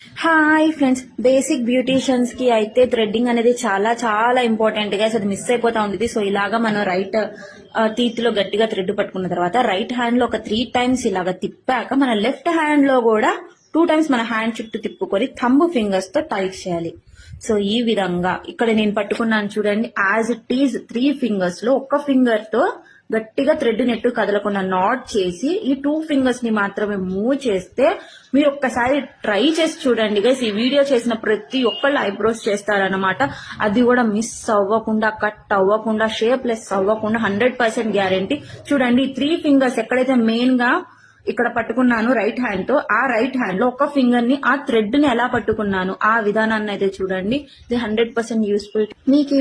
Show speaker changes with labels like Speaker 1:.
Speaker 1: Hi friends, basic beauticians కి అయితే threading అనేది చాలా చాలా ఇంపార్టెంట్ గా అది మిస్ అయిపోతా ఉంది. సో ఇలాగా మనం రైట్ టీత్ లో గట్టిగా థ్రెడ్ పట్టుకున్న తర్వాత రైట్ హ్యాండ్ లో ఒక 3 times ఇలాగా తిప్పాక మన లెఫ్ట్ హ్యాండ్ లో కూడా 2 times మన హ్యాండ్ చుట్టూ తిప్పుకొని థంబ్ ఫింగర్స్ తో టైట్ చేయాలి. సో ఈ విధంగా ఇక్కడ నేను పట్టుకున్నాను చూడండి, యాజ్ ఇట్ ఈజ్ 3 fingers లో ఒక్క ఫింగర్ తో గట్టిగా థ్రెడ్ నెట్టు కదలకుండా నాట్ చేసి ఈ 2 fingers ని మాత్రమే మూవ్ చేస్తే మీరు ఒక్కసారి ట్రై చేసి చూడండి గైస్. ఈ వీడియో చేసిన ప్రతి ఒక్కళ్ళు ఐబ్రోస్ చేస్తారనమాట. అది కూడా మిస్ అవ్వకుండా, కట్ అవ్వకుండా, షేప్లెస్ అవ్వకుండా 100% గ్యారంటీ. చూడండి 3 fingers ఎక్కడైతే మెయిన్ గా ఇక్కడ పట్టుకున్నాను రైట్ హ్యాండ్ తో, ఆ రైట్ హ్యాండ్ లో ఒక ఫింగర్ ని ఆ థ్రెడ్ ని ఎలా పట్టుకున్నాను ఆ విధానాన్ని అయితే చూడండి. ఇది 100% యూస్ఫుల్ మీకు.